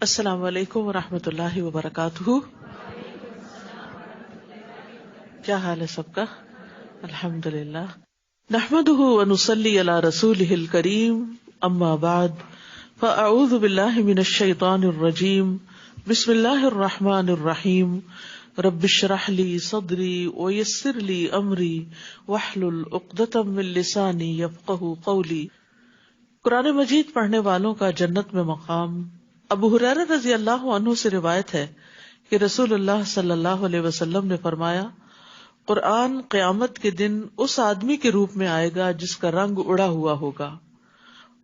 السلام علیکم ورحمۃ اللہ وبرکاتہ. کیا حال ہے سب کا؟ الحمد للہ. نحمده ونصلی علی رسولہ الکریم. اما بعد فاعوذ باللہ من الشیطان الرجیم. بسم اللہ الرحمن الرحیم. رب اشرح لی صدری ویسر لی امری واحلل عقدۃ من لسانی یفقہوا قولی. قرآن مجید پڑھنے والوں کا جنت میں مقام. ابو ہریرہ رضی اللہ عنہ سے روایت ہے کہ رسول اللہ صلی اللہ علیہ وسلم نے فرمایا، قرآن قیامت کے دن اس آدمی کے روپ میں آئے گا جس کا رنگ اڑا ہوا ہوگا،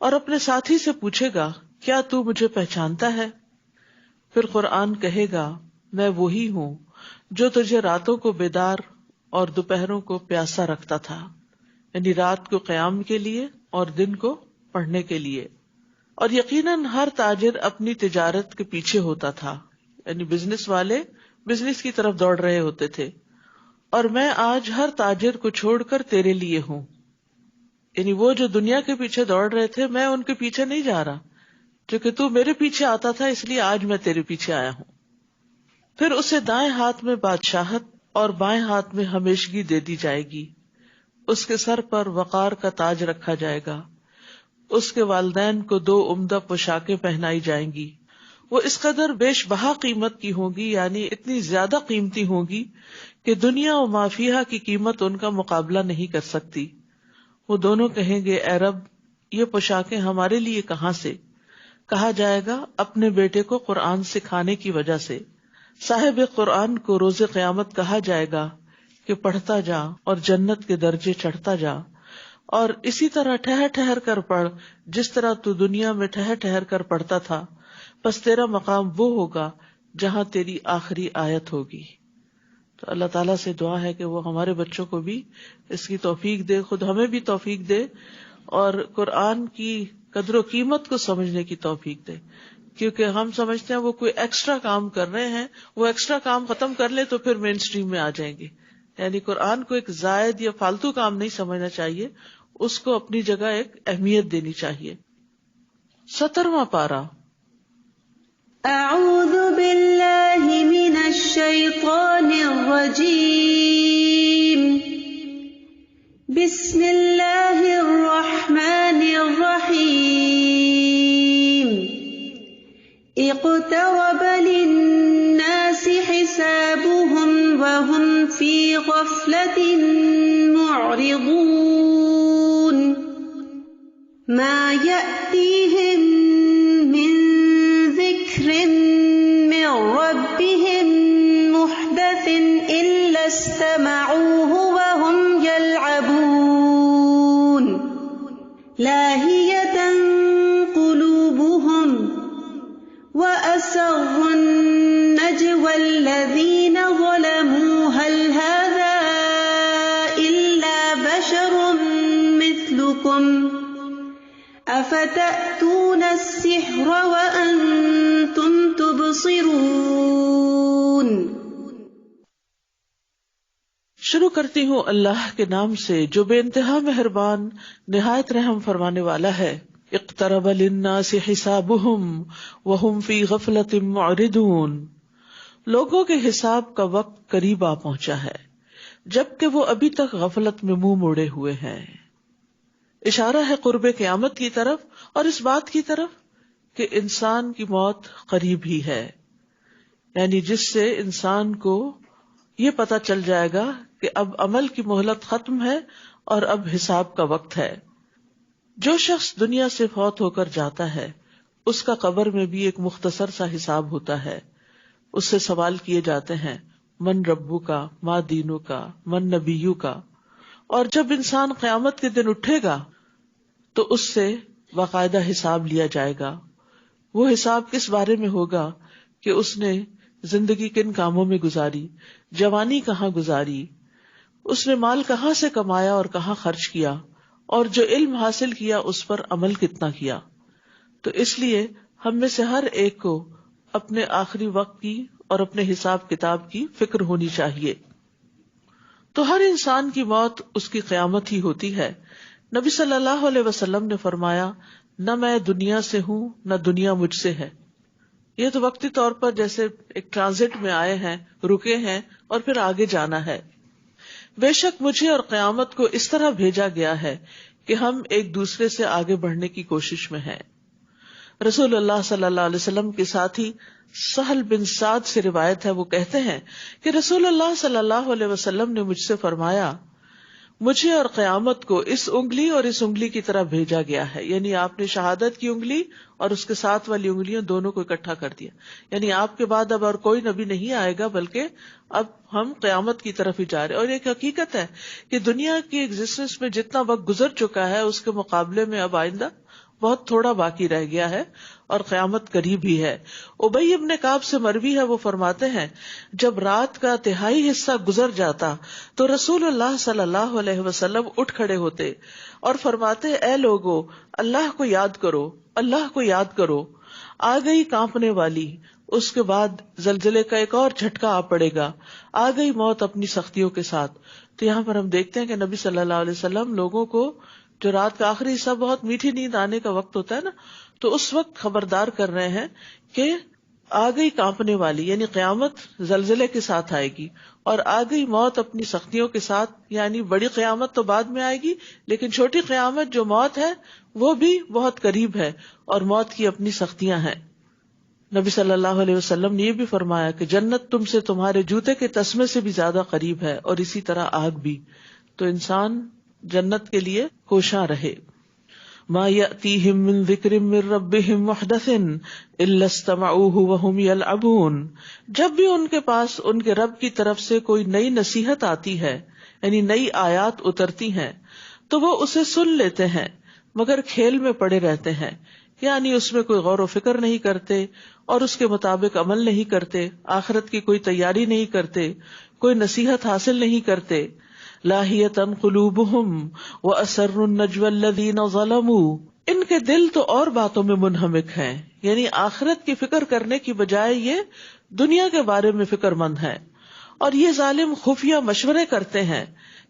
اور اپنے ساتھی سے پوچھے گا، کیا تو مجھے پہچانتا ہے؟ پھر قرآن کہے گا، میں وہی ہوں جو تجھے راتوں کو بیدار اور دوپہروں کو پیاسا رکھتا تھا، یعنی رات کو قیام کے لیے اور دن کو پڑھنے کے لیے. اور یقیناً ہر تاجر اپنی تجارت کے پیچھے ہوتا تھا، یعنی بزنس والے بزنس کی طرف دوڑ رہے ہوتے تھے، اور میں آج ہر تاجر کو چھوڑ کر تیرے لیے ہوں. یعنی وہ جو دنیا کے پیچھے دوڑ رہے تھے، میں ان کے پیچھے نہیں جا رہا، کیونکہ تو میرے پیچھے آتا تھا، اس لیے آج میں تیرے پیچھے آیا ہوں. پھر اسے دائیں ہاتھ میں بادشاہت اور بائیں ہاتھ میں ہمیشگی دے دی جائے گی. اس کے سر پر وقار کا تاج رکھا جائے گا. اس کے والدین کو 2 عمدہ پوشاکیں پہنائی جائیں گی. وہ اس قدر بیش بہا قیمت کی ہوں گی، یعنی اتنی زیادہ قیمتی ہوں گی کہ دنیا و ما فیہا کی قیمت ان کا مقابلہ نہیں کر سکتی. وہ دونوں کہیں گے، اے رب، یہ پوشاکیں ہمارے لیے کہاں سے؟ کہا جائے گا، اپنے بیٹے کو قرآن سکھانے کی وجہ سے. صاحب قرآن کو روز قیامت کہا جائے گا کہ پڑھتا جا اور جنت کے درجے چڑھتا جا، اور اسی طرح ٹھہر ٹھہر کر پڑھ جس طرح تو دنیا میں ٹھہر ٹھہر کر پڑھتا تھا. پس تیرا مقام وہ ہوگا جہاں تیری آخری آیت ہوگی. تو اللہ تعالیٰ سے دعا ہے کہ وہ ہمارے بچوں کو بھی اس کی توفیق دے، خود ہمیں بھی توفیق دے، اور قرآن کی قدر و قیمت کو سمجھنے کی توفیق دے. کیونکہ ہم سمجھتے ہیں وہ کوئی ایکسٹرا کام کر رہے ہیں، وہ ایکسٹرا کام ختم کر لے تو پھر مین سٹریم میں آ جائیں گے. یعنی قرآن کو ایک زائد یا فالتو کام نہیں سمجھنا چاہیے، اس کو اپنی جگہ ایک اہمیت دینی چاہیے. 17واں پارہ. اعوذ باللہ من الشیطان الرجیم. بسم اللہ الرحمن الرحیم. اقترب للناس حسابهم وهم في غفلة معرضون. ما يأتيهم من ذكر من ربهم محدث إلا استمعوه وهم يلعبون. لاهية قلوبهم وأسروا النجوى الذين ظلموا هل هذا إلا بشر مثلكم أفتأتون السحر وأنتم تبصرون. شروع کرتی ہوں اللہ کے نام سے جو بے انتہا مہربان نہایت رحم فرمانے والا ہے. اقترب للناس حسابهم وهم في غفلة معرضون. لوگوں کے حساب کا وقت قریب آ پہنچا ہے جبکہ وہ ابھی تک غفلت میں منہ موڑے ہوئے ہیں. اشارہ ہے قرب قیامت کی طرف اور اس بات کی طرف کہ انسان کی موت قریب ہی ہے، یعنی جس سے انسان کو یہ پتہ چل جائے گا کہ اب عمل کی مہلت ختم ہے اور اب حساب کا وقت ہے. جو شخص دنیا سے فوت ہو کر جاتا ہے اس کا قبر میں بھی ایک مختصر سا حساب ہوتا ہے. اس سے سوال کیے جاتے ہیں، من ربو کا، ما دینو کا، من نبیو کا. اور جب انسان قیامت کے دن اٹھے گا تو اس سے باقاعدہ حساب لیا جائے گا. وہ حساب کس بارے میں ہوگا کہ اس نے زندگی کن کاموں میں گزاری، جوانی کہاں گزاری، اس نے مال کہاں سے کمایا اور کہاں خرچ کیا، اور جو علم حاصل کیا اس پر عمل کتنا کیا. تو اس لیے ہم میں سے ہر ایک کو اپنے آخری وقت کی اور اپنے حساب کتاب کی فکر ہونی چاہیے. تو ہر انسان کی موت اس کی قیامت ہی ہوتی ہے. نبی صلی اللہ علیہ وسلم نے فرمایا، نہ میں دنیا سے ہوں نہ دنیا مجھ سے ہے. یہ تو وقتی طور پر جیسے ایک ٹرانزٹ میں آئے ہیں، رکے ہیں اور پھر آگے جانا ہے. بے شک مجھے اور قیامت کو اس طرح بھیجا گیا ہے کہ ہم ایک دوسرے سے آگے بڑھنے کی کوشش میں ہیں. رسول اللہ صلی اللہ علیہ وسلم کے ساتھی سہل بن سعد سے روایت ہے، وہ کہتے ہیں کہ رسول اللہ صلی اللہ علیہ وسلم نے مجھ سے فرمایا، مجھے اور قیامت کو اس انگلی اور اس انگلی کی طرح بھیجا گیا ہے. یعنی آپ نے شہادت کی انگلی اور اس کے ساتھ والی انگلیاں دونوں کو اکٹھا کر دیا. یعنی آپ کے بعد اب اور کوئی نبی نہیں آئے گا، بلکہ اب ہم قیامت کی طرف ہی جا رہے. اور ایک حقیقت ہے کہ دنیا کی ایگزسٹنس میں جتنا وقت گزر چکا ہے اس کے مقابلے میں اب آئندہ بہت تھوڑا باقی رہ گیا ہے اور قیامت قریب ہی ہے. ابی ابن کعب سے مروی ہے، وہ فرماتے ہیں جب رات کا تہائی حصہ گزر جاتا تو رسول اللہ صلی اللہ علیہ وسلم اٹھ کھڑے ہوتے اور فرماتے، اے لوگو، اللہ کو یاد کرو، اللہ کو یاد کرو. آ گئی کانپنے والی، اس کے بعد زلزلے کا ایک اور جھٹکا آ پڑے گا، آ گئی موت اپنی سختیوں کے ساتھ. تو یہاں پر ہم دیکھتے ہیں کہ نبی صلی اللہ علیہ وسلم لوگوں کو، جو رات کا آخری حصہ بہت میٹھی نیند آنے کا وقت ہوتا ہے نا، تو اس وقت خبردار کر رہے ہیں کہ آ گئی کانپنے والی، یعنی قیامت زلزلے کے ساتھ آئے گی، اور آ گئی موت اپنی سختیوں کے ساتھ. یعنی بڑی قیامت تو بعد میں آئے گی، لیکن چھوٹی قیامت جو موت ہے وہ بھی بہت قریب ہے، اور موت کی اپنی سختیاں ہیں. نبی صلی اللہ علیہ وسلم نے یہ بھی فرمایا کہ جنت تم سے تمہارے جوتے کے تسمے سے بھی زیادہ قریب ہے، اور اسی طرح آگ بھی. تو انسان جنت کے لیے کوشاں رہے. ما یأتیہم من ذکر من ربہم محدث الا استمعوہ وہم یلعبون. جب بھی ان کے پاس ان کے رب کی طرف سے کوئی نئی نصیحت آتی ہے، یعنی نئی آیات اترتی ہیں، تو وہ اسے سن لیتے ہیں مگر کھیل میں پڑے رہتے ہیں. یعنی اس میں کوئی غور و فکر نہیں کرتے اور اس کے مطابق عمل نہیں کرتے، آخرت کی کوئی تیاری نہیں کرتے، کوئی نصیحت حاصل نہیں کرتے. لاہیۃ قلوبہم واسروا النجوى الذین ظلموا. ان کے دل تو اور باتوں میں منہمک ہیں، یعنی آخرت کی فکر کرنے کی بجائے یہ دنیا کے بارے میں فکر مند ہیں. اور یہ ظالم خفیہ مشورے کرتے ہیں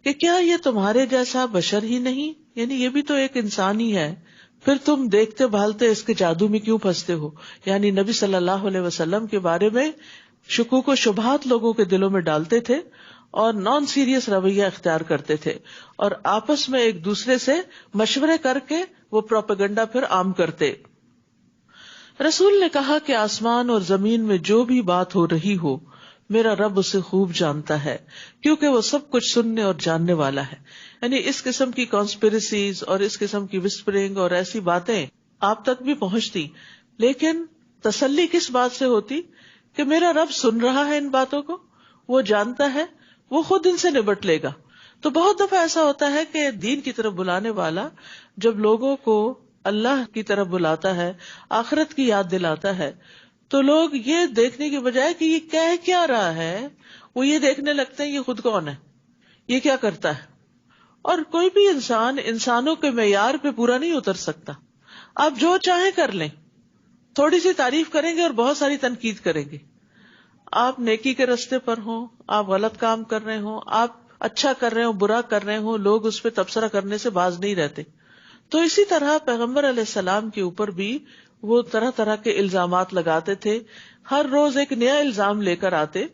کہ کیا یہ تمہارے جیسا بشر ہی نہیں، یعنی یہ بھی تو ایک انسان ہی ہے، پھر تم دیکھتے بھالتے اس کے جادو میں کیوں پھنستے ہو. یعنی نبی صلی اللہ علیہ وسلم کے بارے میں شکوک و شبہات لوگوں کے دلوں میں ڈالتے تھے اور نان سیریس رویہ اختیار کرتے تھے، اور آپس میں ایک دوسرے سے مشورے کر کے وہ پروپیگنڈا پھر عام کرتے. رسول نے کہا کہ آسمان اور زمین میں جو بھی بات ہو رہی ہو، میرا رب اسے خوب جانتا ہے، کیونکہ وہ سب کچھ سننے اور جاننے والا ہے. یعنی اس قسم کی کانسپریسیز اور اس قسم کی وسپرنگ اور ایسی باتیں آپ تک بھی پہنچتی، لیکن تسلی کس بات سے ہوتی کہ میرا رب سن رہا ہے ان باتوں کو، وہ جانتا ہے، وہ خود ان سے نبٹ لے گا. تو بہت دفعہ ایسا ہوتا ہے کہ دین کی طرف بلانے والا جب لوگوں کو اللہ کی طرف بلاتا ہے، آخرت کی یاد دلاتا ہے، تو لوگ یہ دیکھنے کے بجائے کہ یہ کہہ کیا رہا ہے، وہ یہ دیکھنے لگتے ہیں یہ خود کون ہے، یہ کیا کرتا ہے. اور کوئی بھی انسان انسانوں کے معیار پہ پورا نہیں اتر سکتا. آپ جو چاہیں کر لیں، تھوڑی سی تعریف کریں گے اور بہت ساری تنقید کریں گے. آپ نیکی کے راستے پر ہوں، آپ غلط کام کر رہے ہوں، آپ اچھا کر رہے ہوں، برا کر رہے ہوں، لوگ اس پہ تبصرہ کرنے سے باز نہیں رہتے. تو اسی طرح پیغمبر علیہ السلام کے اوپر بھی وہ طرح طرح کے الزامات لگاتے تھے، ہر روز ایک نیا الزام لے کر آتے.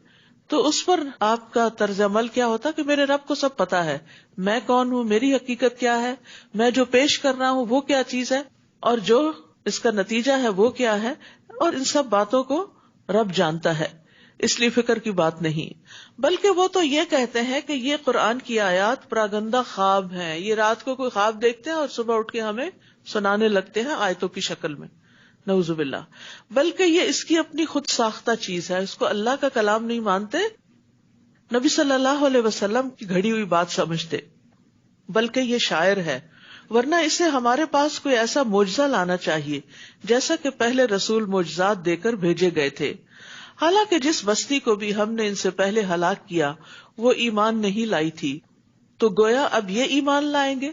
تو اس پر آپ کا طرز عمل کیا ہوتا کہ میرے رب کو سب پتا ہے، میں کون ہوں، میری حقیقت کیا ہے، میں جو پیش کر رہا ہوں وہ کیا چیز ہے، اور جو اس کا نتیجہ ہے وہ کیا ہے، اور ان سب باتوں کو رب جانتا ہے. اس لیے فکر کی بات نہیں، بلکہ وہ تو یہ کہتے ہیں کہ یہ قرآن کی آیات پراگندہ خواب ہیں، یہ رات کو کوئی خواب دیکھتے ہیں اور صبح اٹھ کے ہمیں سنانے لگتے ہیں آیتوں کی شکل میں، نعوذ باللہ. بلکہ یہ اس کی اپنی خود ساختہ چیز ہے، اس کو اللہ کا کلام نہیں مانتے، نبی صلی اللہ علیہ وسلم کی گھڑی ہوئی بات سمجھتے، بلکہ یہ شاعر ہے. ورنہ اسے ہمارے پاس کوئی ایسا معجزہ لانا چاہیے جیسا کہ پہلے رسول معجزات دے کر بھیجے گئے تھے. حالانکہ جس بستی کو بھی ہم نے ان سے پہلے ہلاک کیا وہ ایمان نہیں لائی تھی، تو گویا اب یہ ایمان لائیں گے.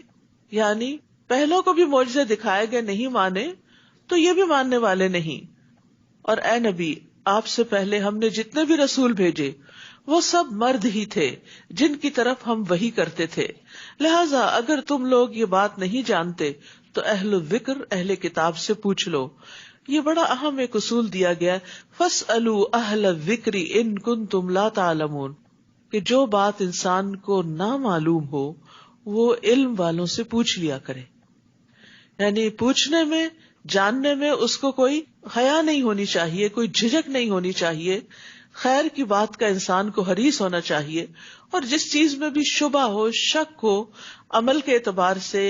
یعنی پہلوں کو بھی معجزے دکھائے گئے، نہیں مانے تو یہ بھی ماننے والے نہیں. اور اے نبی، آپ سے پہلے ہم نے جتنے بھی رسول بھیجے وہ سب مرد ہی تھے جن کی طرف ہم وحی کرتے تھے. لہٰذا اگر تم لوگ یہ بات نہیں جانتے تو اہل الذکر، اہل کتاب سے پوچھ لو. یہ بڑا اہم ایک اصول دیا گیا، فَاسْأَلُوا أَهْلَ الذِّكْرِ إِن كُنتُمْ لَا تَعْلَمُونَ، کہ جو بات انسان کو نہ معلوم ہو وہ علم والوں سے پوچھ لیا کرے. یعنی پوچھنے میں، جاننے میں اس کو کوئی حیا نہیں ہونی چاہیے، کوئی جھجک نہیں ہونی چاہیے. خیر کی بات کا انسان کو حریص ہونا چاہیے، اور جس چیز میں بھی شبہ ہو، شک ہو، عمل کے اعتبار سے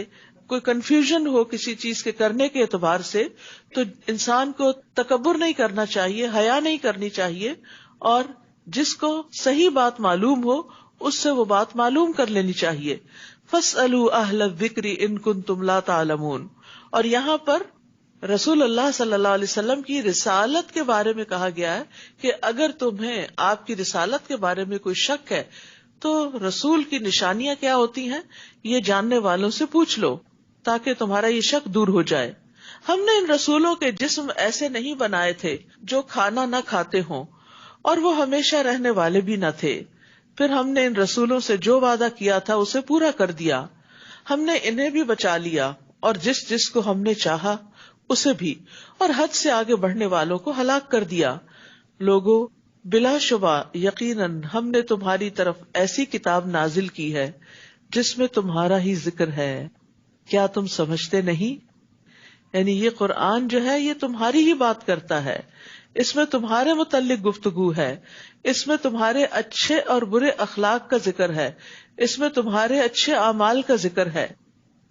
کوئی کنفیوژن ہو کسی چیز کے کرنے کے اعتبار سے، تو انسان کو تکبر نہیں کرنا چاہیے، حیا نہیں کرنی چاہیے، اور جس کو صحیح بات معلوم ہو اس سے وہ بات معلوم کر لینی چاہیے. فَاسْأَلُوا أَهْلَ الذِّكْرِ إِن كُنتُمْ لَا تَعْلَمُونَ. اور یہاں پر رسول اللہ صلی اللہ علیہ وسلم کی رسالت کے بارے میں کہا گیا ہے کہ اگر تمہیں آپ کی رسالت کے بارے میں کوئی شک ہے تو رسول کی نشانیاں کیا ہوتی ہیں یہ جاننے والوں سے پوچھ لو تاکہ تمہارا یہ شک دور ہو جائے. ہم نے ان رسولوں کے جسم ایسے نہیں بنائے تھے جو کھانا نہ کھاتے ہوں، اور وہ ہمیشہ رہنے والے بھی نہ تھے. پھر ہم نے ان رسولوں سے جو وعدہ کیا تھا اسے پورا کر دیا. ہم نے انہیں بھی بچا لیا اور جس جس کو ہم نے چاہا اسے بھی، اور حد سے آگے بڑھنے والوں کو ہلاک کر دیا. لوگوں، بلا شبہ یقیناً ہم نے تمہاری طرف ایسی کتاب نازل کی ہے جس میں تمہارا ہی ذکر ہے، کیا تم سمجھتے نہیں؟ یعنی یہ قرآن جو ہے یہ تمہاری ہی بات کرتا ہے، اس میں تمہارے متعلق گفتگو ہے، اس میں تمہارے اچھے اور برے اخلاق کا ذکر ہے، اس میں تمہارے اچھے اعمال کا ذکر ہے.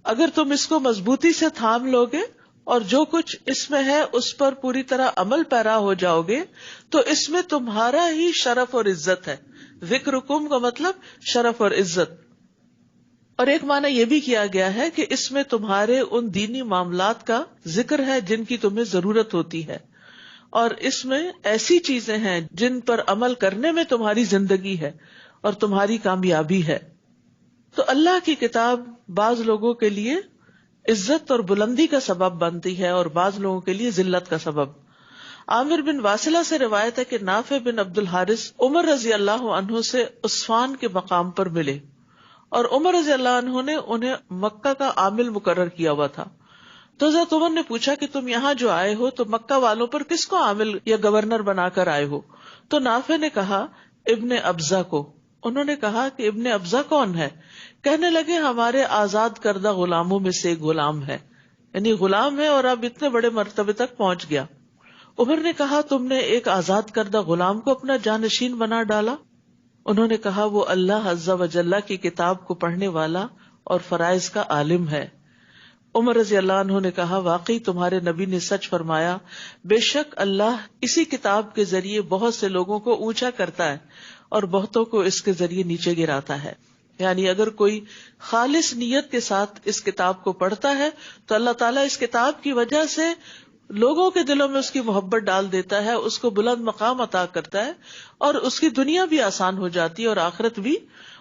اگر تم اس کو مضبوطی سے تھام لوگے اور جو کچھ اس میں ہے اس پر پوری طرح عمل پیرا ہو جاؤ گے تو اس میں تمہارا ہی شرف اور عزت ہے. ذکرکم کا مطلب شرف اور عزت. اور ایک معنی یہ بھی کیا گیا ہے کہ اس میں تمہارے ان دینی معاملات کا ذکر ہے جن کی تمہیں ضرورت ہوتی ہے، اور اس میں ایسی چیزیں ہیں جن پر عمل کرنے میں تمہاری زندگی ہے اور تمہاری کامیابی ہے. تو اللہ کی کتاب بعض لوگوں کے لیے عزت اور بلندی کا سبب بنتی ہے اور بعض لوگوں کے لیے ذلت کا سبب. عامر بن واصلہ سے روایت ہے کہ نافع بن عبد الحارث عمر رضی اللہ عنہ سے عصفان کے مقام پر ملے، اور عمر رضی اللہ عنہ نے انہیں مکہ کا عامل مقرر کیا ہوا تھا. تو حضرت عمر نے پوچھا کہ تم یہاں جو آئے ہو تو مکہ والوں پر کس کو عامل یا گورنر بنا کر آئے ہو؟ تو نافع نے کہا ابن ابزہ کو. انہوں نے کہا کہ ابن ابزہ کون ہے؟ کہنے لگے ہمارے آزاد کردہ غلاموں میں سے ایک غلام ہے، یعنی غلام ہے اور اب اتنے بڑے مرتبے تک پہنچ گیا. عمر نے کہا تم نے ایک آزاد کردہ غلام کو اپنا جانشین بنا ڈالا؟ انہوں نے کہا وہ اللہ عز و جل کی کتاب کو پڑھنے والا اور فرائض کا عالم ہے. عمر رضی اللہ عنہ نے کہا واقعی تمہارے نبی نے سچ فرمایا، بے شک اللہ اسی کتاب کے ذریعے بہت سے لوگوں کو اونچا کرتا ہے اور بہتوں کو اس کے ذریعے نیچے گراتا ہے. یعنی اگر کوئی خالص نیت کے ساتھ اس کتاب کو پڑھتا ہے تو اللہ تعالیٰ اس کتاب کی وجہ سے لوگوں کے دلوں میں اس کی محبت ڈال دیتا ہے، اس کو بلند مقام عطا کرتا ہے، اور اس کی دنیا بھی آسان ہو جاتی ہے اور آخرت بھی.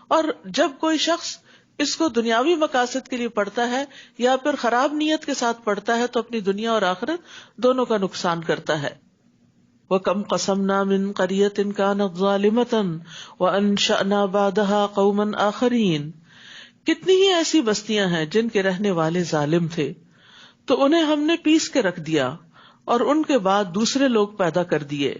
اور جب کوئی شخص اس کو دنیاوی مقاصد کے لیے پڑھتا ہے یا پھر خراب نیت کے ساتھ پڑھتا ہے تو اپنی دنیا اور آخرت دونوں کا نقصان کرتا ہے. وَكَمْ قَصَمْنَا مِنْ قَرْيَةٍ كَانَتْ ظَالِمَةً وَأَنشَأْنَا بَعْدَهَا قَوْمًا آخَرِينَ. کتنی ہی ایسی بستیاں ہیں جن کے رہنے والے ظالم تھے تو انہیں ہم نے پیس کے رکھ دیا اور ان کے بعد دوسرے لوگ پیدا کر دیے.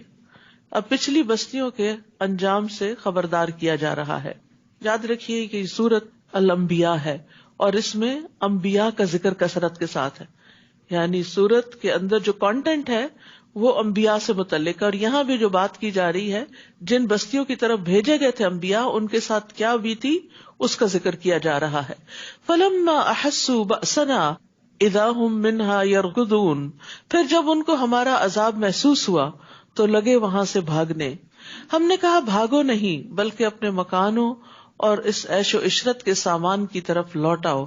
اب پچھلی بستیوں کے انجام سے خبردار کیا جا رہا ہے. یاد رکھیے کہ یہ سورت الانبیاء ہے اور اس میں انبیاء کا ذکر کثرت کے ساتھ ہے، یعنی سورت کے اندر جو کانٹینٹ ہے وہ انبیاء سے متعلق ہے. اور یہاں بھی جو بات کی جا رہی ہے جن بستیوں کی طرف بھیجے گئے تھے انبیاء، ان کے ساتھ کیا بیتی اس کا ذکر کیا جا رہا ہے. فَلَمَّا أَحَسُّوا بَأْسَنَا اِذَا هُمْ مِنْهَا يَرْكُضُونَ. پھر جب ان کو ہمارا عذاب محسوس ہوا تو لگے وہاں سے بھاگنے. ہم نے کہا بھاگو نہیں بلکہ اپنے مکانوں اور اس عیش و عشرت کے سامان کی طرف لوٹ آؤ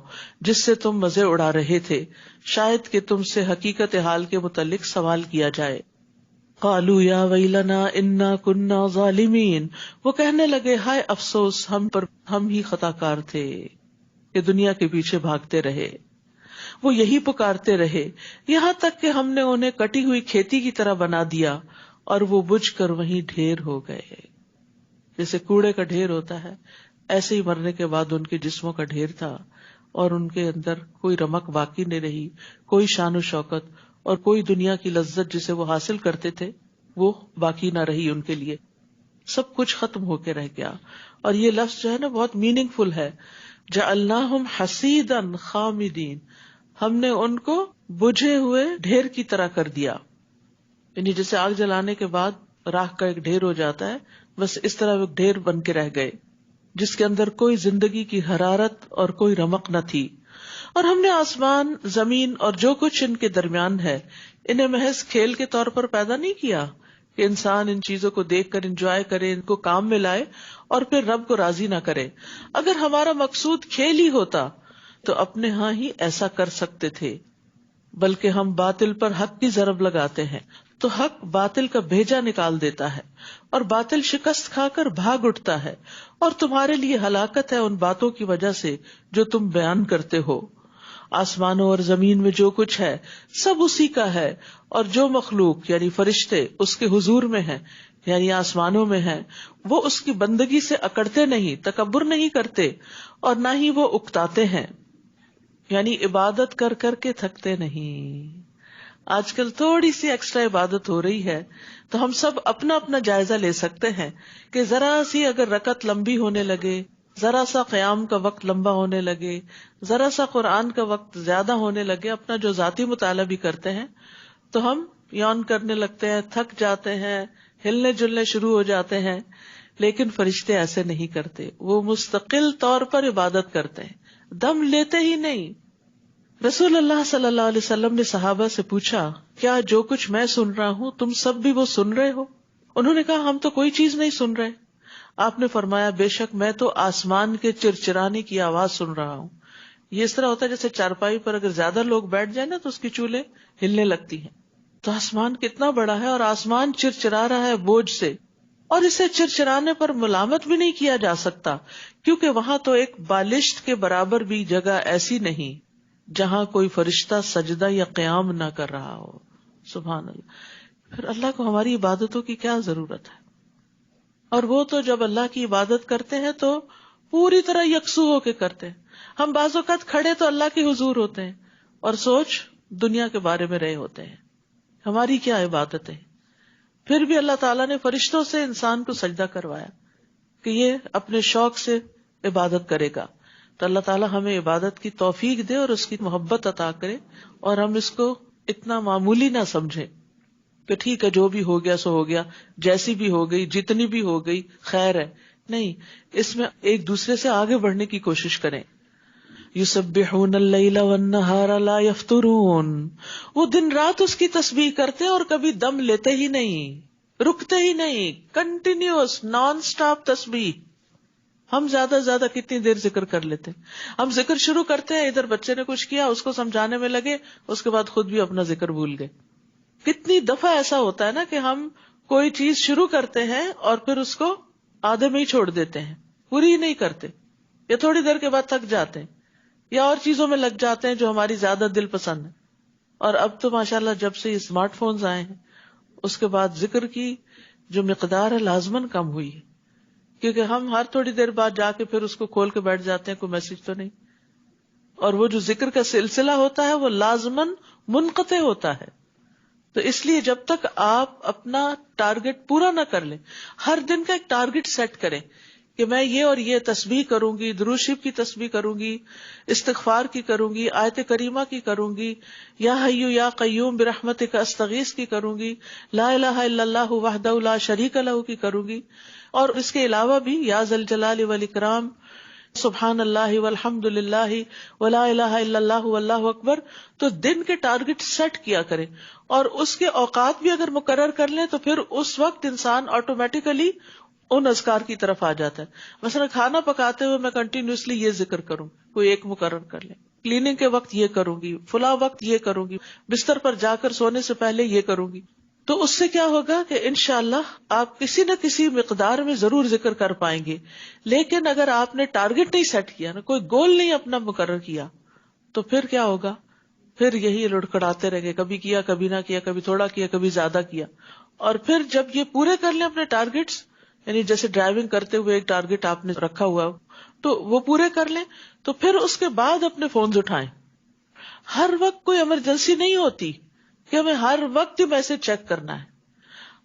جس سے تم مزے اڑا رہے تھے، شاید کہ تم سے حقیقت حال کے متعلق سوال کیا جائے. قالوا یا ویلنا انا کنا ظالمین. وہ کہنے لگے ہائے افسوس ہم ہی خطا کار تھے کہ دنیا کے پیچھے بھاگتے رہے. وہ یہی پکارتے رہے یہاں تک کہ ہم نے انہیں کٹی ہوئی کھیتی کی طرح بنا دیا اور وہ بجھ کر وہیں ڈھیر ہو گئے. جیسے کوڑے کا ڈھیر ہوتا ہے ایسے ہی مرنے کے بعد ان کے جسموں کا ڈھیر تھا اور ان کے اندر کوئی رمق باقی نہیں رہی، کوئی شان و شوکت اور کوئی دنیا کی لذت جسے وہ حاصل کرتے تھے وہ باقی نہ رہی ان کے لیے، سب کچھ ختم ہو کے رہ گیا. اور یہ لفظ جو ہے نا بہت میننگ فل ہے، جعلناہم حصیدا خامدین، ہم نے ان کو بجھے ہوئے ڈھیر کی طرح کر دیا. یعنی جیسے آگ جلانے کے بعد راکھ کا ایک ڈھیر ہو جاتا ہے، بس اس طرح وہ ڈھیر بن کے رہ گئے جس کے اندر کوئی زندگی کی حرارت اور کوئی رمق نہ تھی. اور ہم نے آسمان، زمین اور جو کچھ ان کے درمیان ہے انہیں محض کھیل کے طور پر پیدا نہیں کیا کہ انسان ان چیزوں کو دیکھ کر انجوائے کرے، ان کو کام میں لائے اور پھر رب کو راضی نہ کرے. اگر ہمارا مقصود کھیل ہی ہوتا تو اپنے ہاں ہی ایسا کر سکتے تھے، بلکہ ہم باطل پر حق کی ضرب لگاتے ہیں تو حق باطل کا بھیجا نکال دیتا ہے اور باطل شکست کھا کر بھاگ اٹھتا ہے، اور تمہارے لیے ہلاکت ہے ان باتوں کی وجہ سے جو تم بیان کرتے ہو. آسمانوں اور زمین میں جو کچھ ہے سب اسی کا ہے، اور جو مخلوق یعنی فرشتے اس کے حضور میں ہیں یعنی آسمانوں میں ہیں وہ اس کی بندگی سے اکڑتے نہیں، تکبر نہیں کرتے، اور نہ ہی وہ اکتاتے ہیں، یعنی عبادت کر کر کے تھکتے نہیں. آج کل تھوڑی سی ایکسٹرا عبادت ہو رہی ہے تو ہم سب اپنا اپنا جائزہ لے سکتے ہیں کہ ذرا سی اگر رکعت لمبی ہونے لگے، ذرا سا قیام کا وقت لمبا ہونے لگے، ذرا سا قرآن کا وقت زیادہ ہونے لگے، اپنا جو ذاتی مطالعہ بھی کرتے ہیں تو ہم یون کرنے لگتے ہیں، تھک جاتے ہیں، ہلنے جلنے شروع ہو جاتے ہیں. لیکن فرشتے ایسے نہیں کرتے، وہ مستقل طور پر عبادت کرتے ہیں، دم لیتے ہی نہیں. رسول اللہ صلی اللہ علیہ وسلم نے صحابہ سے پوچھا، کیا جو کچھ میں سن رہا ہوں تم سب بھی وہ سن رہے ہو؟ انہوں نے کہا ہم تو کوئی چیز نہیں سن رہے. آپ نے فرمایا بے شک میں تو آسمان کے چرچرانے کی آواز سن رہا ہوں. یہ اس طرح ہوتا ہے جیسے چارپائی پر اگر زیادہ لوگ بیٹھ جائیں نا تو اس کی چولیں ہلنے لگتی ہیں. تو آسمان کتنا بڑا ہے اور آسمان چرچرا رہا ہے بوجھ سے، اور اسے چرچرانے پر ملامت بھی نہیں کیا جا سکتا کیونکہ وہاں تو ایک بالشت کے برابر بھی جگہ ایسی نہیں جہاں کوئی فرشتہ سجدہ یا قیام نہ کر رہا ہو. سبحان اللہ. پھر اللہ کو ہماری عبادتوں کی کیا ضرورت ہے؟ اور وہ تو جب اللہ کی عبادت کرتے ہیں تو پوری طرح یکسو ہو کے کرتے ہیں. ہم بعض اوقات کھڑے تو اللہ کے حضور ہوتے ہیں اور سوچ دنیا کے بارے میں رہے ہوتے ہیں. ہماری کیا عبادت ہے؟ پھر بھی اللہ تعالیٰ نے فرشتوں سے انسان کو سجدہ کروایا کہ یہ اپنے شوق سے عبادت کرے گا. تو اللہ تعالیٰ ہمیں عبادت کی توفیق دے اور اس کی محبت عطا کرے، اور ہم اس کو اتنا معمولی نہ سمجھیں کہ ٹھیک ہے جو بھی ہو گیا سو ہو گیا، جیسی بھی ہو گئی، جتنی بھی ہو گئی خیر ہے. نہیں، اس میں ایک دوسرے سے آگے بڑھنے کی کوشش کریں. یسبحون اللیل والنہار لا یفترون، وہ دن رات اس کی تسبیح کرتے اور کبھی دم لیتے ہی نہیں، رکتے ہی نہیں، کنٹینیوس نان سٹاپ تسبیح. ہم زیادہ سے زیادہ کتنی دیر ذکر کر لیتے ہیں؟ ہم ذکر شروع کرتے ہیں، ادھر بچے نے کچھ کیا اس کو سمجھانے میں لگے، اس کے بعد خود بھی اپنا ذکر بھول گئے. کتنی دفعہ ایسا ہوتا ہے نا کہ ہم کوئی چیز شروع کرتے ہیں اور پھر اس کو آدھے میں ہی چھوڑ دیتے ہیں، پوری ہی نہیں کرتے، یا تھوڑی دیر کے بعد تھک جاتے ہیں یا اور چیزوں میں لگ جاتے ہیں جو ہماری زیادہ دل پسند ہے. اور اب تو ماشاءاللہ جب سے اسمارٹ فونز آئے ہیں اس کے بعد ذکر کی جو مقدار ہے لازماً کم ہوئی ہے، کیونکہ ہم ہر تھوڑی دیر بعد جا کے پھر اس کو کھول کے بیٹھ جاتے ہیں، کوئی میسج تو نہیں. اور وہ جو ذکر کا سلسلہ ہوتا ہے وہ لازماً منقطع ہوتا ہے. تو اس لیے جب تک آپ اپنا ٹارگٹ پورا نہ کر لیں، ہر دن کا ایک ٹارگٹ سیٹ کریں کہ میں یہ اور یہ تسبیح کروں گی، درود شریف کی تسبیح کروں گی، استغفار کی کروں گی، آیت کریمہ کی کروں گی، یا حی یا قیوم برحمتک استغیث کی کروں گی، لا الہ الا اللہ وحدہ لا شریک لہ کی کروں گی، اور اس کے علاوہ بھی یا ذا الجلال والاکرام، سبحان اللہ والحمد للہ ولا الہ الا اللہ واللہ اکبر. تو دن کے ٹارگٹ سیٹ کیا کریں اور اس کے اوقات بھی اگر مقرر کر لیں تو پھر اس وقت انسان آٹومیٹیکلی ان اذکار کی طرف آ جاتا ہے. مثلا کھانا پکاتے ہوئے میں کنٹینیوسلی یہ ذکر کروں، کوئی ایک مقرر کر لیں، کلیننگ کے وقت یہ کروں گی، فلاں وقت یہ کروں گی، بستر پر جا کر سونے سے پہلے یہ کروں گی. تو اس سے کیا ہوگا کہ انشاءاللہ آپ کسی نہ کسی مقدار میں ضرور ذکر کر پائیں گے. لیکن اگر آپ نے ٹارگٹ نہیں سیٹ کیا نا، کوئی گول نہیں اپنا مقرر کیا، تو پھر کیا ہوگا؟ پھر یہی لڑکھڑاتے رہ گئے، کبھی کیا کبھی نہ کیا، کبھی تھوڑا کیا کبھی زیادہ کیا. اور پھر جب یہ پورے کر لیں اپنے ٹارگٹس، یعنی جیسے ڈرائیونگ کرتے ہوئے ایک ٹارگٹ آپ نے رکھا ہوا تو وہ پورے کر لیں، تو پھر اس کے بعد اپنے فونز اٹھائیں. ہر وقت کوئی ایمرجنسی نہیں ہوتی کہ ہمیں ہر وقت میسج چیک کرنا ہے.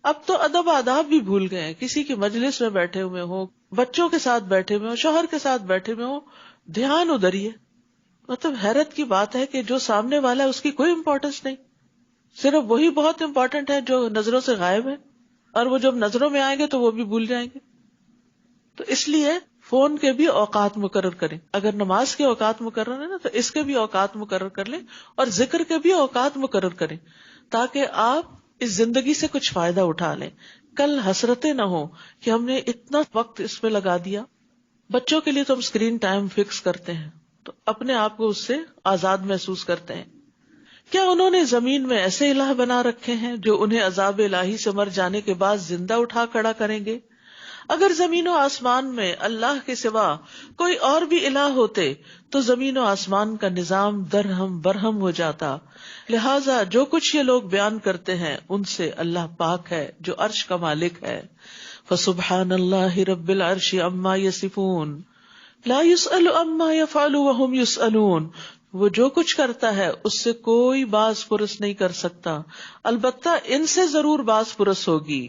اب تو ادب آداب بھی بھول گئے ہیں. کسی کی مجلس میں بیٹھے ہوئے ہوں, بچوں کے ساتھ بیٹھے ہوئے ہوں, شوہر کے ساتھ بیٹھے ہوئے ہوں, دھیان ادھر ہی ہے. مطلب حیرت کی بات ہے کہ جو سامنے والا ہے اس کی کوئی امپورٹنس نہیں, صرف وہی بہت امپورٹنٹ ہے جو نظروں سے غائب ہے, اور وہ جب نظروں میں آئیں گے تو وہ بھی بھول جائیں گے. تو اس لیے فون کے بھی اوقات مقرر کریں. اگر نماز کے اوقات مقرر ہیں نا تو اس کے بھی اوقات مقرر کر لیں, اور ذکر کے بھی اوقات مقرر کریں, تاکہ آپ اس زندگی سے کچھ فائدہ اٹھا لیں. کل حسرتیں نہ ہو کہ ہم نے اتنا وقت اس پہ لگا دیا. بچوں کے لیے تو ہم اسکرین ٹائم فکس کرتے ہیں تو اپنے آپ کو اس سے آزاد محسوس کرتے ہیں. کیا انہوں نے زمین میں ایسے الہ بنا رکھے ہیں جو انہیں عذاب الہی سے مر جانے کے بعد زندہ اٹھا کھڑا کریں گے؟ اگر زمین و آسمان میں اللہ کے سوا کوئی اور بھی الہ ہوتے تو زمین و آسمان کا نظام درہم برہم ہو جاتا. لہٰذا جو کچھ یہ لوگ بیان کرتے ہیں ان سے اللہ پاک ہے جو عرش کا مالک ہے. فسبحان اللہ رب العرش عما یصفون لا يسأل عما يفعل وهم يسألون. وہ جو کچھ کرتا ہے اس سے کوئی باز پرس نہیں کر سکتا, البتہ ان سے ضرور باز پرس ہوگی.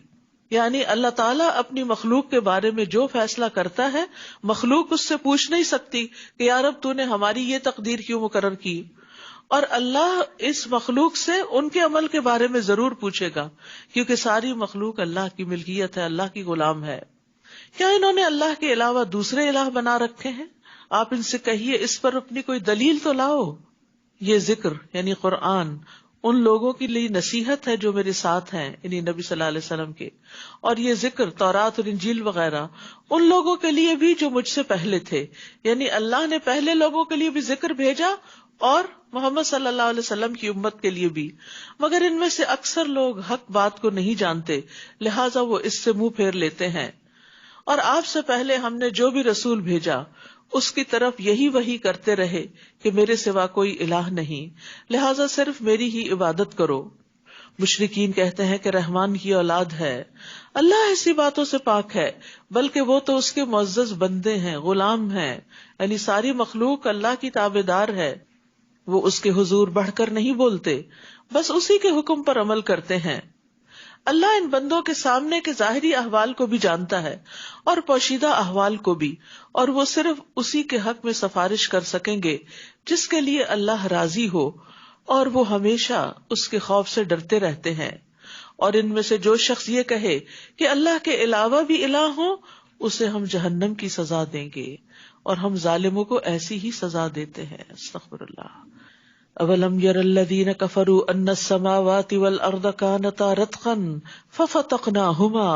یعنی اللہ تعالیٰ اپنی مخلوق کے بارے میں جو فیصلہ کرتا ہے مخلوق اس سے پوچھ نہیں سکتی کہ یا رب تو نے ہماری یہ تقدیر کیوں مقرر کی, اور اللہ اس مخلوق سے ان کے عمل کے بارے میں ضرور پوچھے گا, کیونکہ ساری مخلوق اللہ کی ملکیت ہے, اللہ کی غلام ہے. کیا انہوں نے اللہ کے علاوہ دوسرے الہ بنا رکھے ہیں؟ آپ ان سے کہیے اس پر اپنی کوئی دلیل تو لاؤ. یہ ذکر یعنی قرآن ان لوگوں کے لیے نصیحت ہے جو میرے ساتھ ہیں, یعنی نبی صلی اللہ علیہ وسلم کے, اور یہ ذکر تورات اور انجیل وغیرہ ان لوگوں کے لیے بھی جو مجھ سے پہلے تھے. یعنی اللہ نے پہلے لوگوں کے لیے بھی ذکر بھیجا اور محمد صلی اللہ علیہ وسلم کی امت کے لیے بھی, مگر ان میں سے اکثر لوگ حق بات کو نہیں جانتے, لہٰذا وہ اس سے منہ پھیر لیتے ہیں. اور آپ سے پہلے ہم نے جو بھی رسول بھیجا اس کی طرف یہی وحی کرتے رہے کہ میرے سوا کوئی الہ نہیں, لہٰذا صرف میری ہی عبادت کرو. مشرکین کہتے ہیں کہ رحمان کی اولاد ہے. اللہ ایسی باتوں سے پاک ہے, بلکہ وہ تو اس کے معزز بندے ہیں, غلام ہیں, یعنی ساری مخلوق اللہ کی تابعدار ہے. وہ اس کے حضور بڑھ کر نہیں بولتے, بس اسی کے حکم پر عمل کرتے ہیں. اللہ ان بندوں کے سامنے کے ظاہری احوال کو بھی جانتا ہے اور پوشیدہ احوال کو بھی, اور وہ صرف اسی کے حق میں سفارش کر سکیں گے جس کے لیے اللہ راضی ہو, اور وہ ہمیشہ اس کے خوف سے ڈرتے رہتے ہیں. اور ان میں سے جو شخص یہ کہے کہ اللہ کے علاوہ بھی الہ ہوں اسے ہم جہنم کی سزا دیں گے, اور ہم ظالموں کو ایسی ہی سزا دیتے ہیں. استغفر اللہ. اولم یر الذین کفروا ان السماوات والارض کانتا رتقا ففتقناہما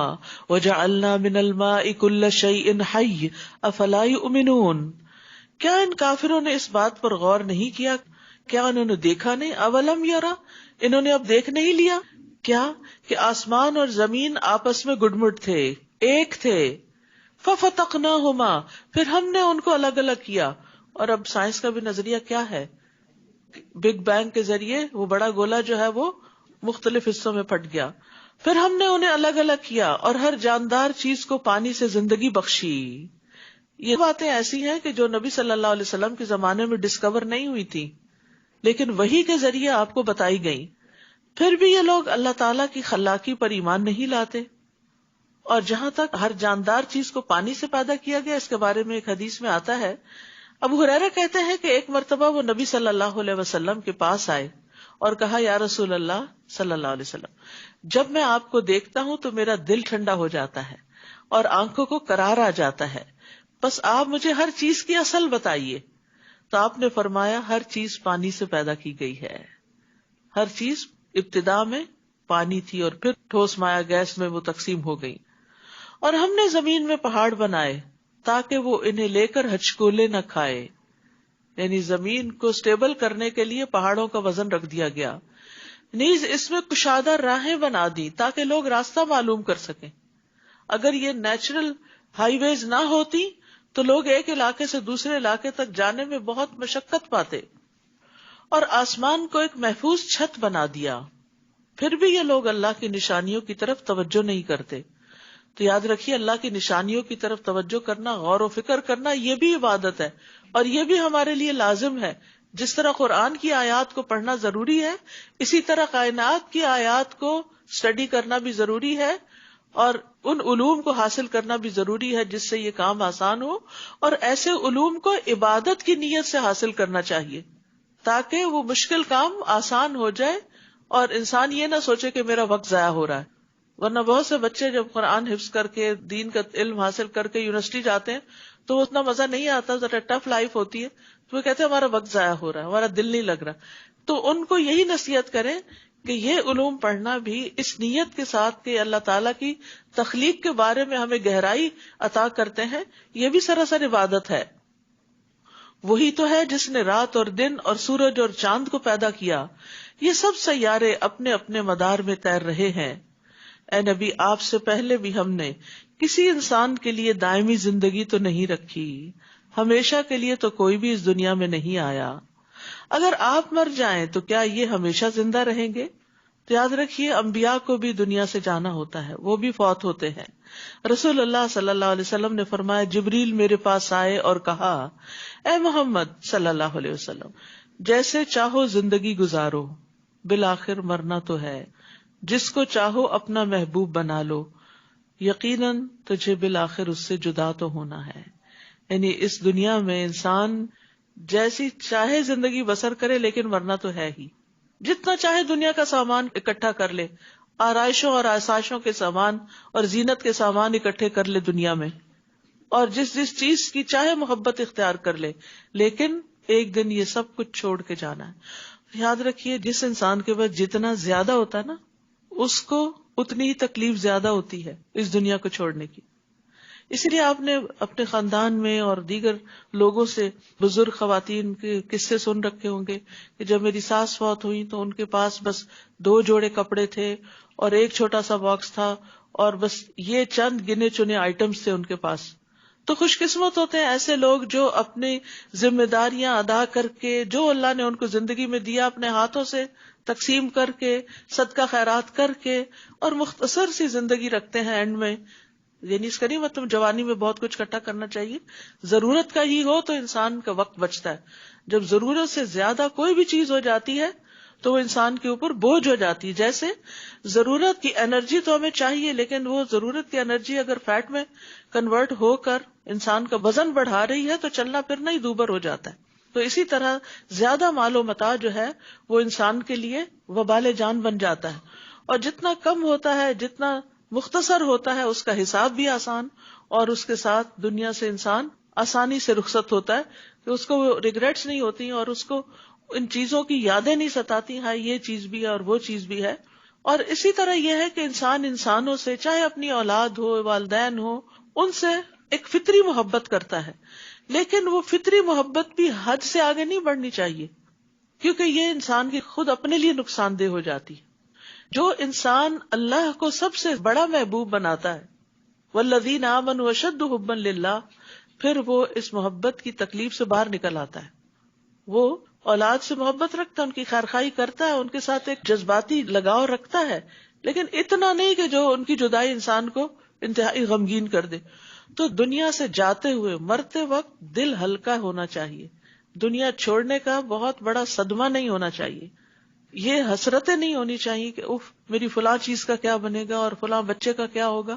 وجعلنا من الماء کل شیء حی افلا یؤمنون. کیا ان کافروں نے اس بات پر غور نہیں کیا؟ کیا انہوں نے دیکھا نہیں؟ اولم یرا, انہوں نے اب دیکھ نہیں لیا کیا کہ آسمان اور زمین آپس میں گڈمٹ تھے, ایک تھے. ففتقناہما, پھر ہم نے ان کو الگ الگ کیا. اور اب سائنس کا بھی نظریہ کیا ہے, بگ بینگ کے ذریعے وہ بڑا گولا جو ہے وہ مختلف حصوں میں پھٹ گیا. پھر ہم نے انہیں الگ الگ کیا اور ہر جاندار چیز کو پانی سے زندگی بخشی. یہ باتیں ایسی ہیں کہ جو نبی صلی اللہ علیہ وسلم کے زمانے میں ڈسکور نہیں ہوئی تھی, لیکن وحی کے ذریعے آپ کو بتائی گئی. پھر بھی یہ لوگ اللہ تعالیٰ کی خلاقی پر ایمان نہیں لاتے. اور جہاں تک ہر جاندار چیز کو پانی سے پیدا کیا گیا, اس کے بارے میں ایک حدیث میں آتا ہے, ابو ہریرہ کہتے ہیں کہ ایک مرتبہ وہ نبی صلی اللہ علیہ وسلم کے پاس آئے اور کہا, یا رسول اللہ صلی اللہ علیہ وسلم, جب میں آپ کو دیکھتا ہوں تو میرا دل ٹھنڈا ہو جاتا ہے اور آنکھوں کو قرار آ جاتا ہے, بس آپ مجھے ہر چیز کی اصل بتائیے. تو آپ نے فرمایا, ہر چیز پانی سے پیدا کی گئی ہے. ہر چیز ابتدا میں پانی تھی اور پھر ٹھوس مائع گیس میں وہ تقسیم ہو گئی. اور ہم نے زمین میں پہاڑ بنائے تاکہ وہ انہیں لے کر ہچکولے نہ کھائے. یعنی زمین کو سٹیبل کرنے کے لیے پہاڑوں کا وزن رکھ دیا گیا. نیز اس میں کشادہ راہیں بنا دی تاکہ لوگ راستہ معلوم کر سکیں. اگر یہ نیچرل ہائی ویز نہ ہوتی تو لوگ ایک علاقے سے دوسرے علاقے تک جانے میں بہت مشقت پاتے. اور آسمان کو ایک محفوظ چھت بنا دیا. پھر بھی یہ لوگ اللہ کی نشانیوں کی طرف توجہ نہیں کرتے. تو یاد رکھیے, اللہ کی نشانیوں کی طرف توجہ کرنا, غور و فکر کرنا, یہ بھی عبادت ہے, اور یہ بھی ہمارے لیے لازم ہے جس طرح قرآن کی آیات کو پڑھنا ضروری ہے، اسی طرح کائنات کی آیات کو اسٹڈی کرنا بھی ضروری ہے، اور ان علوم کو حاصل کرنا بھی ضروری ہے جس سے یہ کام آسان ہو، اور ایسے علوم کو عبادت کی نیت سے حاصل کرنا چاہیے تاکہ وہ مشکل کام آسان ہو جائے اور انسان یہ نہ سوچے کہ میرا وقت ضائع ہو رہا ہے. ورنہ بہت سے بچے جب قرآن حفظ کر کے دین کا علم حاصل کر کے یونیورسٹی جاتے ہیں تو وہ اتنا مزہ نہیں آتا، ذرا ٹف لائف ہوتی ہے، تو وہ کہتے ہیں ہمارا وقت ضائع ہو رہا ہے، ہمارا دل نہیں لگ رہا. تو ان کو یہی نصیحت کریں کہ یہ علوم پڑھنا بھی اس نیت کے ساتھ کہ اللہ تعالیٰ کی تخلیق کے بارے میں ہمیں گہرائی عطا کرتے ہیں، یہ بھی سراسر عبادت ہے. وہی تو ہے جس نے رات اور دن اور سورج اور چاند کو پیدا کیا، یہ سب سیارے اپنے اپنے مدار میں تیر رہے ہیں. اے نبی، آپ سے پہلے بھی ہم نے کسی انسان کے لیے دائمی زندگی تو نہیں رکھی، ہمیشہ کے لیے تو کوئی بھی اس دنیا میں نہیں آیا. اگر آپ مر جائیں تو کیا یہ ہمیشہ زندہ رہیں گے؟ تو یاد رکھیے انبیاء کو بھی دنیا سے جانا ہوتا ہے، وہ بھی فوت ہوتے ہیں. رسول اللہ صلی اللہ علیہ وسلم نے فرمایا، جبریل میرے پاس آئے اور کہا، اے محمد صلی اللہ علیہ وسلم، جیسے چاہو زندگی گزارو، بالآخر مرنا تو ہے. جس کو چاہو اپنا محبوب بنا لو، یقیناً تجھے بالآخر اس سے جدا تو ہونا ہے. یعنی اس دنیا میں انسان جیسی چاہے زندگی بسر کرے لیکن مرنا تو ہے ہی. جتنا چاہے دنیا کا سامان اکٹھا کر لے، آرائشوں اور آسائشوں کے سامان اور زینت کے سامان اکٹھے کر لے دنیا میں، اور جس چیز کی چاہے محبت اختیار کر لے، لیکن ایک دن یہ سب کچھ چھوڑ کے جانا ہے. یاد رکھیے جس انسان کے پاس جتنا زیادہ ہوتا ہے نا، اس کو اتنی ہی تکلیف زیادہ ہوتی ہے اس دنیا کو چھوڑنے کی. اسی لیے آپ نے اپنے خاندان میں اور دیگر لوگوں سے، بزرگ خواتین کے قصے سن رکھے ہوں گے کہ جب میری ساس فوت ہوئی تو ان کے پاس بس 2 جوڑے کپڑے تھے اور ایک چھوٹا سا باکس تھا، اور بس یہ چند گنے چنے آئٹمز تھے ان کے پاس. تو خوش قسمت ہوتے ہیں ایسے لوگ جو اپنی ذمہ داریاں ادا کر کے، جو اللہ نے ان کو زندگی میں دیا، اپنے ہاتھوں سے تقسیم کر کے، صدقہ خیرات کر کے، اور مختصر سی زندگی رکھتے ہیں اینڈ میں. یعنی اس کا نہیں مطلب جوانی میں بہت کچھ اکٹھا کرنا چاہیے، ضرورت کا ہی ہو تو انسان کا وقت بچتا ہے. جب ضرورت سے زیادہ کوئی بھی چیز ہو جاتی ہے تو وہ انسان کے اوپر بوجھ ہو جاتی ہے. جیسے ضرورت کی انرجی تو ہمیں چاہیے، لیکن وہ ضرورت کی انرجی اگر فیٹ میں کنورٹ ہو کر انسان کا وزن بڑھا رہی ہے تو چلنا پھرنا ہی دوبر ہو جاتا ہے. تو اسی طرح زیادہ مال و متاع جو ہے وہ انسان کے لیے وبال جان بن جاتا ہے، اور جتنا کم ہوتا ہے، جتنا مختصر ہوتا ہے، اس کا حساب بھی آسان، اور اس کے ساتھ دنیا سے انسان آسانی سے رخصت ہوتا ہے کہ اس کو ریگریٹس نہیں ہوتی اور اس کو ان چیزوں کی یادیں نہیں ستاتی، ہاں یہ چیز بھی ہے اور وہ چیز بھی ہے. اور اسی طرح یہ ہے کہ انسان انسانوں سے، چاہے اپنی اولاد ہو، والدین ہو، ان سے ایک فطری محبت کرتا ہے، لیکن وہ فطری محبت بھی حد سے آگے نہیں بڑھنی چاہیے، کیونکہ یہ انسان کی خود اپنے لیے نقصان دہ ہو جاتی. جو انسان اللہ کو سب سے بڑا محبوب بناتا ہے، والذین آمنوا اشد حبا للہ، پھر وہ اس محبت کی تکلیف سے باہر نکل آتا ہے. وہ اولاد سے محبت رکھتا ہے، ان کی خیرخواہی کرتا ہے، ان کے ساتھ ایک جذباتی لگاؤ رکھتا ہے، لیکن اتنا نہیں کہ جو ان کی جدائی انسان کو انتہائی غمگین کر دے. تو دنیا سے جاتے ہوئے مرتے وقت دل ہلکا ہونا چاہیے. دنیا چھوڑنے کا بہت بڑا صدمہ نہیں ہونا چاہیے. یہ حسرتیں نہیں ہونی چاہیے کہ اف میری فلاں چیز کا کیا بنے گا اور فلاں بچے کا کیا ہوگا.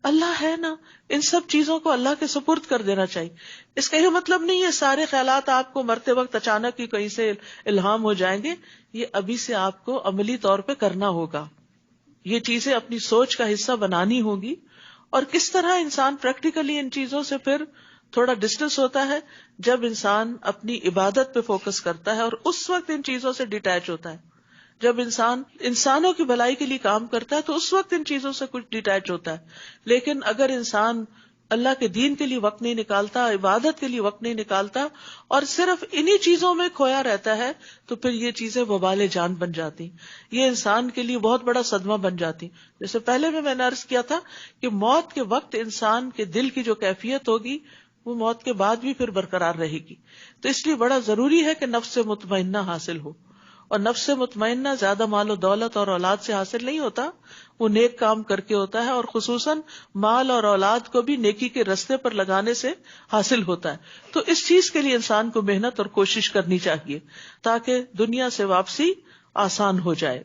اللہ ہے نا، ان سب چیزوں کو اللہ کے سپرد کر دینا چاہیے. اس کا یہ مطلب نہیں ہے سارے خیالات آپ کو مرتے وقت اچانک ہی کہیں سے الہام ہو جائیں گے. یہ ابھی سے آپ کو عملی طور پہ کرنا ہوگا، یہ چیزیں اپنی سوچ کا حصہ بنانی ہوگی. اور کس طرح انسان پریکٹیکلی ان چیزوں سے پھر تھوڑا ڈسٹنس ہوتا ہے، جب انسان اپنی عبادت پہ فوکس کرتا ہے اور اس وقت ان چیزوں سے ڈیٹیچ ہوتا ہے. جب انسان انسانوں کی بھلائی کے لیے کام کرتا ہے تو اس وقت ان چیزوں سے کچھ ڈیٹیچ ہوتا ہے. لیکن اگر انسان اللہ کے دین کے لیے وقت نہیں نکالتا، عبادت کے لیے وقت نہیں نکالتا، اور صرف انہی چیزوں میں کھویا رہتا ہے، تو پھر یہ چیزیں وبال جان بن جاتی، یہ انسان کے لیے بہت بڑا صدمہ بن جاتی. جیسے پہلے میں نے عرض کیا تھا کہ موت کے وقت انسان کے دل کی جو کیفیت ہوگی وہ موت کے بعد بھی پھر برقرار رہے گی. تو اس لیے بڑا ضروری ہے کہ نفس مطمئنہ حاصل ہو، اور نفس مطمئنہ زیادہ مال و دولت اور اولاد سے حاصل نہیں ہوتا، وہ نیک کام کر کے ہوتا ہے، اور خصوصاً مال اور اولاد کو بھی نیکی کے رستے پر لگانے سے حاصل ہوتا ہے۔ تو اس چیز کے لیے انسان کو محنت اور کوشش کرنی چاہیے تاکہ دنیا سے واپسی آسان ہو جائے۔